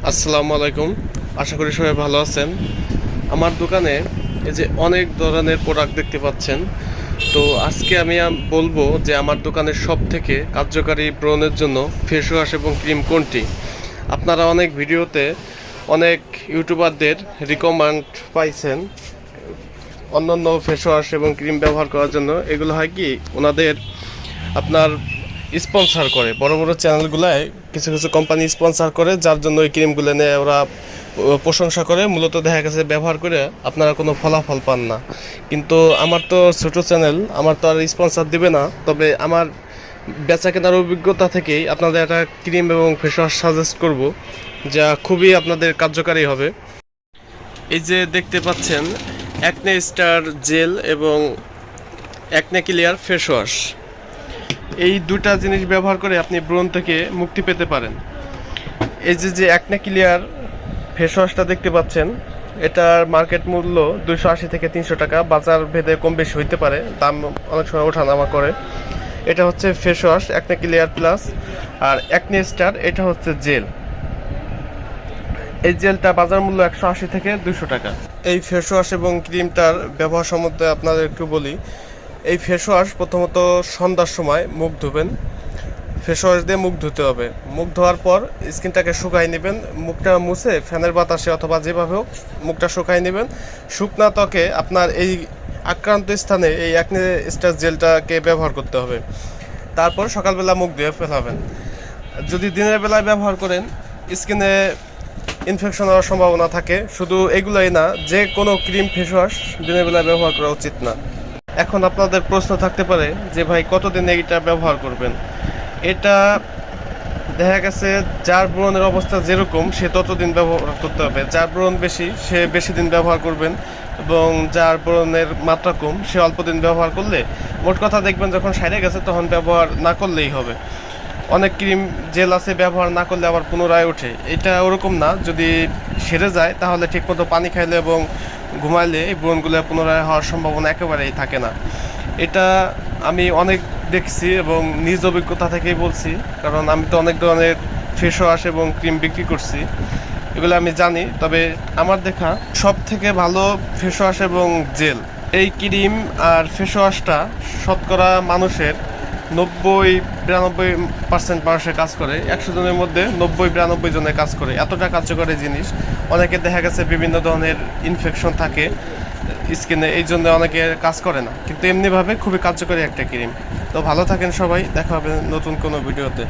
আসসালামু আলাইকুম। আশা করি সবাই ভালো আছেন। আমার দোকানে এই যে অনেক ধরনের প্রোডাক্ট দেখতে পাচ্ছেন। তো আজকে আমি বলবো যে আমার দোকানের সব থেকে কার্যকারী ব্রণের জন্য ফেস ওয়াশ এবং ক্রিম কোনটি। আপনারা অনেক ভিডিওতে অনেক ইউটিউবারদের রিকমেন্ড পাইছেন অন্যান্য ফেস ওয়াশ এবং ক্রিম ব্যবহার করার জন্য। এগুলো হয় কি ওনাদের আপনার স্পন্সর করে, বড় বড় চ্যানেলগুলায় কিছু কিছু কোম্পানি স্পন্সর করে, যার জন্য ওই ক্রিমগুলো নিয়ে ওরা প্রশংসা করে। মূলত দেখা গেছে ব্যবহার করে আপনারা কোনো ফলাফল পান না। কিন্তু আমার তো ছোটো চ্যানেল, আমার তো আর স্পন্সর দিবে না। তবে আমার বেচা কেনার অভিজ্ঞতা থেকেই আপনাদের একটা ক্রিম এবং ফেস ওয়াশ সাজেস্ট করব, যা খুবই আপনাদের কার্যকারী হবে। এই যে দেখতে পাচ্ছেন অ্যাকনে স্টার জেল এবং অ্যাকনে ক্লিয়ার ফেস ওয়াশ, এই দুটা জিনিস ব্যবহার করে আপনি ব্রণ থেকে মুক্তি পেতে পারেন। এই যে অ্যাকনে ক্লিয়ার ফেস ওয়াশটা দেখতে পাচ্ছেন, এটার মার্কেট মূল্য 280 থেকে 300 টাকা। বাজার ভেদে কম বেশি হইতে পারে, দাম অনেক সময় ওঠানামা করে। এটা হচ্ছে face wash acne clear plus. আর অ্যাকনে স্টার এটা হচ্ছে জেল। এই জেলটা বাজার মূল্য 180 থেকে 200 টাকা। এই ফেস ওয়াশ এবং ক্রিমটার ব্যবহার সম্বন্ধে আপনাদের একটু বলি। এই ফেস ওয়াশ প্রথমত সন্ধ্যার সময় মুখ ধুবেন। ফেস ওয়াশ দিয়ে মুখ ধুতে হবে। মুখ ধোয়ার পর স্কিনটাকে শুকাই নেবেন। মুখটা মুছে ফ্যানের বাতাসে অথবা যেভাবে হোক মুখটা শুকাই নেবেন। শুকনা ত্বকে আপনার এই আক্রান্ত স্থানে এই অ্যাকনে স্টার জেলটাকে ব্যবহার করতে হবে। তারপর সকালবেলা মুখ ধুয়ে ফেলাবেন। যদি দিনের বেলায় ব্যবহার করেন স্কিনে ইনফেকশন হওয়ার সম্ভাবনা থাকে। শুধু এগুলোই না, যে কোনো ক্রিম ফেস ওয়াশ দিনের বেলায় ব্যবহার করা উচিত না। এখন আপনাদের প্রশ্ন থাকতে পারে যে ভাই কতদিন এটা ব্যবহার করবেন। এটা দেখা গেছে যার ব্রণের অবস্থা যেরকম সে ততদিন ব্যবহার করতে হবে। যার ব্রণ বেশি সে বেশি দিন ব্যবহার করবেন, এবং যার ব্রণের মাত্রা কম সে অল্প দিন ব্যবহার করলে, মোট কথা দেখবেন যখন সাইরে গেছে তখন ব্যবহার না করলেই হবে। অনেক ক্রিম জেল আছে ব্যবহার না করলে আবার পুনরায় ওঠে, এটা ওরকম না। যদি সেরে যায় তাহলে ঠিকমতো পানি খাইলে এবং ঘুমাইলে এই ব্রণগুলো পুনরায় হওয়ার সম্ভাবনা একেবারেই থাকে না। এটা আমি অনেক দেখছি এবং নিজ অভিজ্ঞতা থেকেই বলছি, কারণ আমি তো অনেক ধরনের ফেস ওয়াশ এবং ক্রিম বিক্রি করছি, এগুলো আমি জানি। তবে আমার দেখা সব থেকে ভালো ফেস ওয়াশ এবং জেল। এই ক্রিম আর ফেস ওয়াশটা শতকরা মানুষের 90-92% মানুষের কাজ করে। 100 জনের মধ্যে 90-92 জনের কাজ করে। এতটা কার্যকরী জিনিস। অনেকে দেখা গেছে বিভিন্ন ধরনের ইনফেকশন থাকে স্কিনে, এই জন্য অনেকে কাজ করে না, কিন্তু এমনিভাবে খুবই কার্যকরী একটা ক্রিম। তো ভালো থাকেন সবাই, দেখা হবে নতুন কোনো ভিডিওতে।